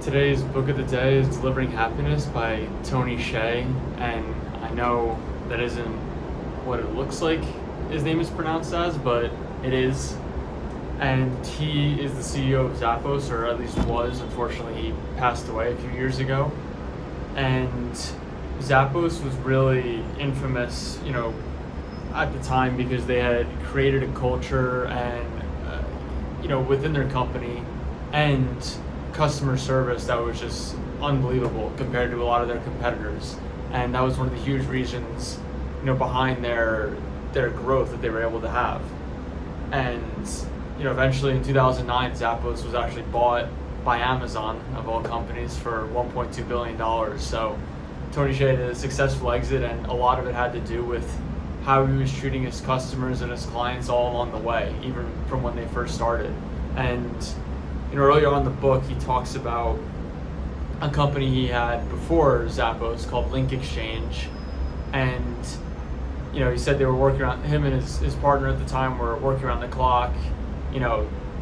Today's book of the day is Delivering Happiness by Hsieh, and I know that isn't what it looks like his name is pronounced as, but it is. And he is the CEO of Zappos, or at least was. Unfortunately, he passed away a few years ago. And Zappos was really infamous, at the time because they had created a culture and, within their company and customer service that was just unbelievable compared to a lot of their competitors. And that was one of the huge reasons, behind their growth that they were able to have. And, eventually in 2009, Zappos was actually bought by Amazon, of all companies, for $1.2 billion. So Tony Hsieh had a successful exit, and a lot of it had to do with how he was treating his customers and his clients all along the way, even from when they first started. And earlier on in the book, he talks about a company he had before Zappos called Link Exchange, and he said they were working around, him and his partner at the time were working around the clock.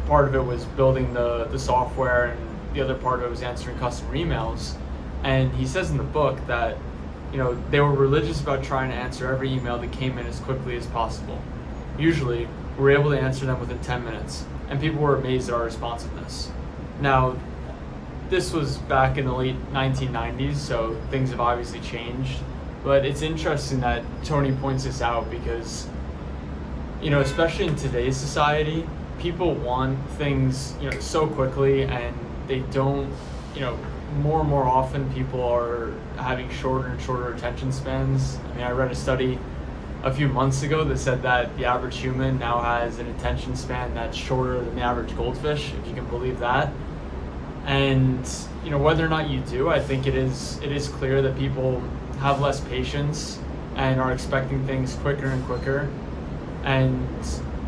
Part of it was building the software, and the other part of it was answering customer emails. And he says in the book that they were religious about trying to answer every email that came in as quickly as possible. Usually, we were able to answer them within 10 minutes, and people were amazed at our responsiveness. Now, this was back in the late 1990s, so things have obviously changed. But it's interesting that Tony points this out because, especially in today's society, people want things, so quickly, and they don't, more and more often people are having shorter and shorter attention spans. I mean, I read a study a few months ago that said that the average human now has an attention span that's shorter than the average goldfish, if you can believe that. And whether or not you do, I think it is clear that people have less patience and are expecting things quicker and quicker. And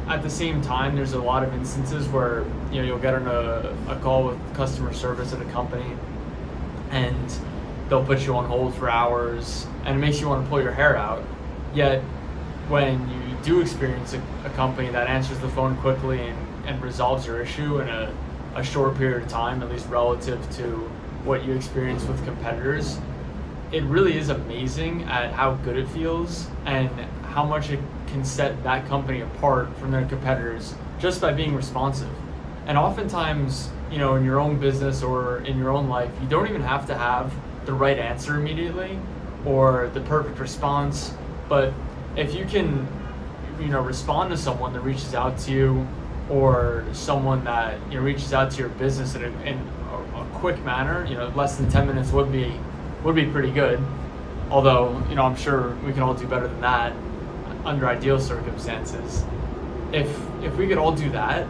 at the same time, there's a lot of instances where you'll get on a call with customer service at a company, and they'll put you on hold for hours, and it makes you want to pull your hair out. Yet when you do experience a company that answers the phone quickly and resolves your issue in a short period of time, at least relative to what you experience with competitors, it really is amazing at how good it feels and how much it can set that company apart from their competitors just by being responsive. And oftentimes, in your own business or in your own life, you don't even have to have the right answer immediately or the perfect response. But if you can, respond to someone that reaches out to you, or someone that reaches out to your business in a quick manner, less than 10 minutes would be pretty good. Although, I'm sure we can all do better than that under ideal circumstances. If we could all do that,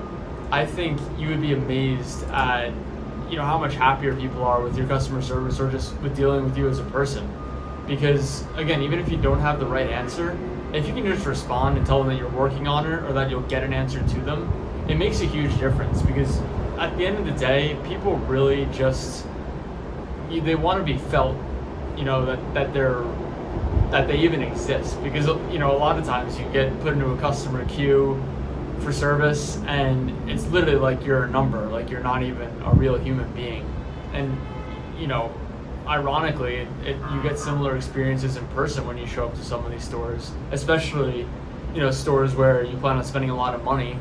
I think you would be amazed at how much happier people are with your customer service or just with dealing with you as a person. Because again, even if you don't have the right answer, if you can just respond and tell them that you're working on it or that you'll get an answer to them, it makes a huge difference. Because at the end of the day, people really just they want to be felt, that they even exist. Because a lot of times you get put into a customer queue for service, and it's literally like you're a number, like you're not even a real human being. And ironically, you get similar experiences in person when you show up to some of these stores, especially stores where you plan on spending a lot of money,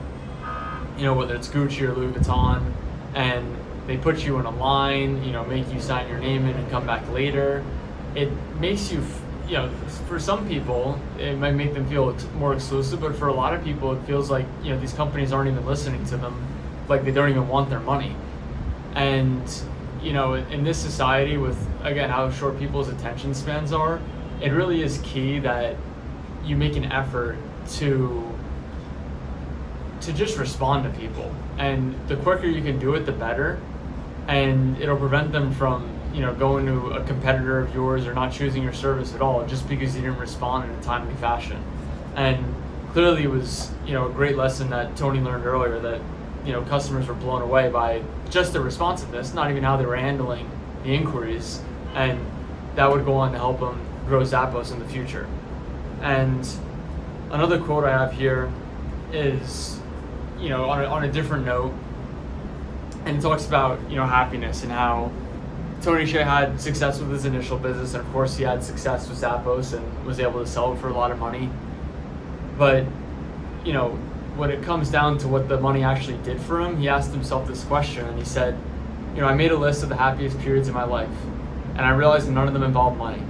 whether it's Gucci or Louis Vuitton, and they put you in a line, make you sign your name in and come back later. It makes you for some people, it might make them feel more exclusive, but for a lot of people, it feels like, these companies aren't even listening to them, like they don't even want their money. And, in this society with, again, how short people's attention spans are, it really is key that you make an effort to just respond to people. And the quicker you can do it, the better. And it'll prevent them from going to a competitor of yours or not choosing your service at all just because you didn't respond in a timely fashion. And clearly it was, a great lesson that Tony learned earlier, that, customers were blown away by just the responsiveness, not even how they were handling the inquiries. And that would go on to help them grow Zappos in the future. And another quote I have here is, on a different note, and it talks about happiness and how Tony Hsieh had success with his initial business, and of course he had success with Zappos and was able to sell it for a lot of money. But, when it comes down to what the money actually did for him, he asked himself this question, and he said, I made a list of the happiest periods of my life, and I realized that none of them involved money.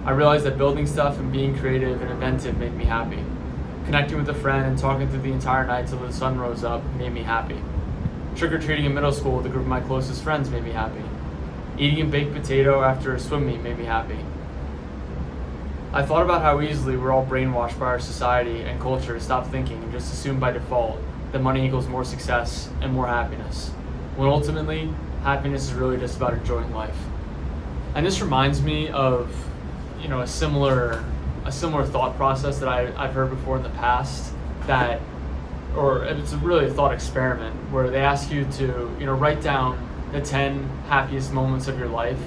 I realized that building stuff and being creative and inventive made me happy. Connecting with a friend and talking through the entire night till the sun rose up made me happy. Trick-or-treating in middle school with a group of my closest friends made me happy. Eating a baked potato after a swim meet made me happy. I thought about how easily we're all brainwashed by our society and culture to stop thinking and just assume by default that money equals more success and more happiness, when ultimately, happiness is really just about enjoying life. And this reminds me of, a similar thought process that I've heard before in the past, or it's really a thought experiment where they ask you to, write down the 10 happiest moments of your life,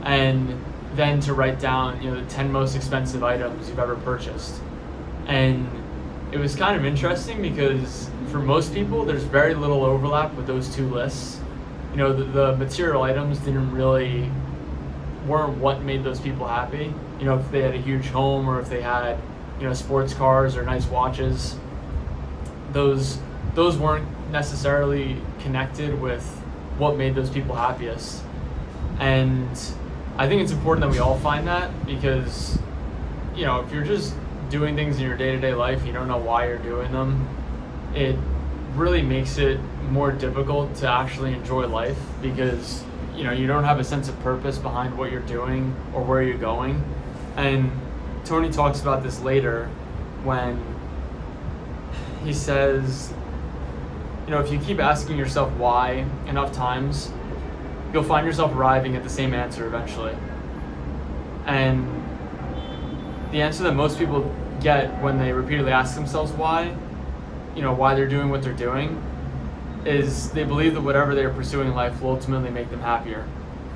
and then to write down, the 10 most expensive items you've ever purchased. And it was kind of interesting because for most people, there's very little overlap with those two lists. The material items weren't what made those people happy. If they had a huge home or if they had, sports cars or nice watches, those weren't necessarily connected with what made those people happiest. And I think it's important that we all find that, because, if you're just doing things in your day-to-day life, you don't know why you're doing them, it really makes it more difficult to actually enjoy life, because, you don't have a sense of purpose behind what you're doing or where you're going. And Tony talks about this later when he says, if you keep asking yourself why enough times, you'll find yourself arriving at the same answer eventually. And the answer that most people get when they repeatedly ask themselves why they're doing what they're doing, is they believe that whatever they're pursuing in life will ultimately make them happier.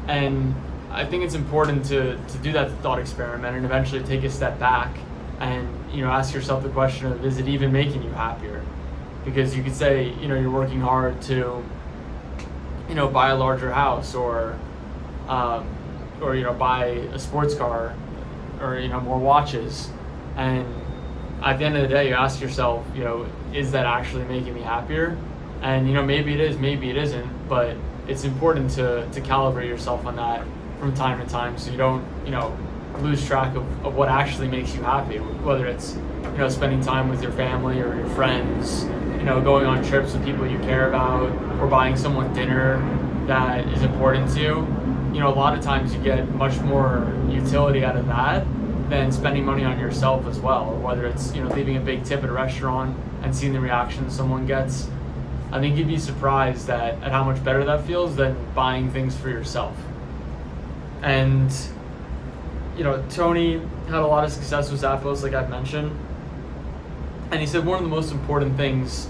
And I think it's important to do that thought experiment and eventually take a step back and ask yourself the question of, is it even making you happier? Because you could say, you're working hard to buy a larger house or buy a sports car or more watches, and at the end of the day you ask yourself, is that actually making me happier? And maybe it is, maybe it isn't, but it's important to calibrate yourself on that from time to time, so you don't lose track of what actually makes you happy, whether it's spending time with your family or your friends, going on trips with people you care about, or buying someone dinner that is important to you. A lot of times you get much more utility out of that than spending money on yourself as well, or whether it's leaving a big tip at a restaurant and seeing the reaction someone gets. I think you'd be surprised at how much better that feels than buying things for yourself. And Tony had a lot of success with Zappos, like I've mentioned, and he said one of the most important things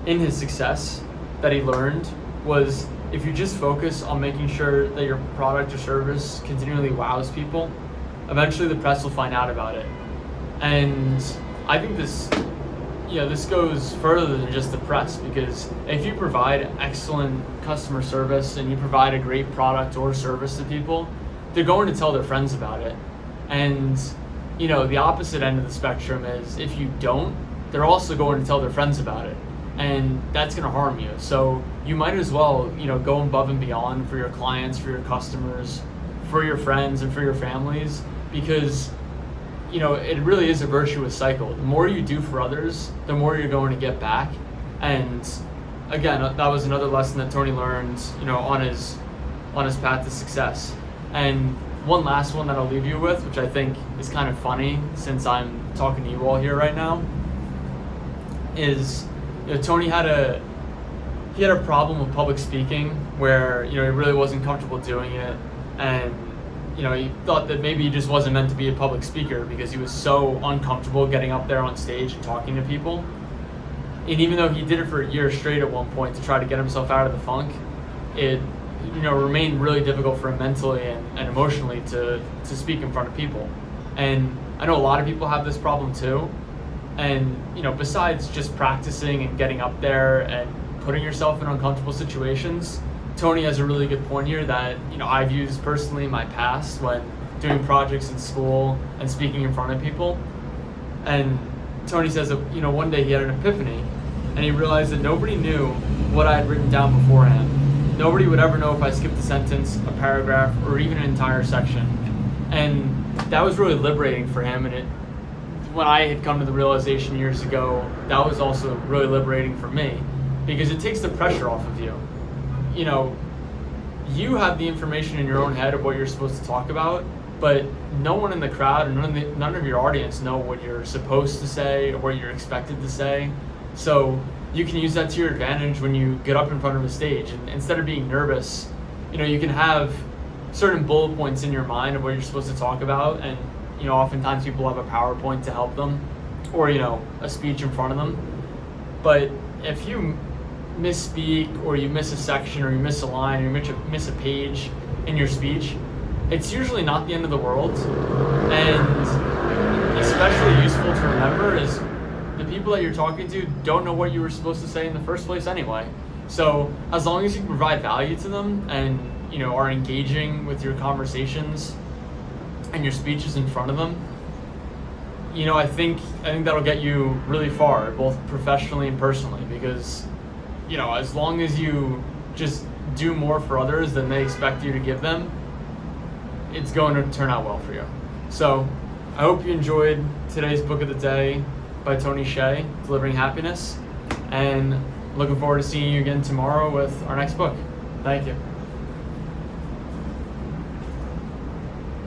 in his success that he learned was, if you just focus on making sure that your product or service continually wows people, eventually the press will find out about it. And I think this goes further than just the press, because if you provide excellent customer service and you provide a great product or service to people, they're going to tell their friends about it. And the opposite end of the spectrum is, if you don't, they're also going to tell their friends about it, and that's going to harm you. So you might as well go above and beyond for your clients, for your customers, for your friends, and for your families, because it really is a virtuous cycle. The more you do for others, the more you're going to get back. And again, that was another lesson that Tony learned on his path to success. And one last one that I'll leave you with, which I think is kind of funny since I'm talking to you all here right now, is Tony had a problem with public speaking where he really wasn't comfortable doing it, and he thought that maybe he just wasn't meant to be a public speaker because he was so uncomfortable getting up there on stage and talking to people. And even though he did it for a year straight at one point to try to get himself out of the funk, it remained really difficult for him mentally and emotionally to speak in front of people. And I know a lot of people have this problem too. And besides just practicing and getting up there and putting yourself in uncomfortable situations, Tony has a really good point here that, I've used personally in my past when doing projects in school and speaking in front of people. And Tony says that, one day he had an epiphany and he realized that nobody knew what I had written down beforehand. Nobody would ever know if I skipped a sentence, a paragraph, or even an entire section. And that was really liberating for him. And when I had come to the realization years ago, that was also really liberating for me, because it takes the pressure off of you. You have the information in your own head of what you're supposed to talk about, but no one in the crowd and none of your audience know what you're supposed to say or what you're expected to say. So you can use that to your advantage when you get up in front of a stage. And instead of being nervous, you can have certain bullet points in your mind of what you're supposed to talk about. And, oftentimes people have a PowerPoint to help them, or, a speech in front of them. But if you misspeak, or you miss a section, or you miss a line, or you miss a page in your speech, it's usually not the end of the world. And especially useful to remember is the people that you're talking to don't know what you were supposed to say in the first place anyway. So as long as you provide value to them and are engaging with your conversations and your speeches in front of them, I think that'll get you really far, both professionally and personally, because as long as you just do more for others than they expect you to give them, it's going to turn out well for you. So I hope you enjoyed today's book of the day by Tony Hsieh, Delivering Happiness, and looking forward to seeing you again tomorrow with our next book. Thank you.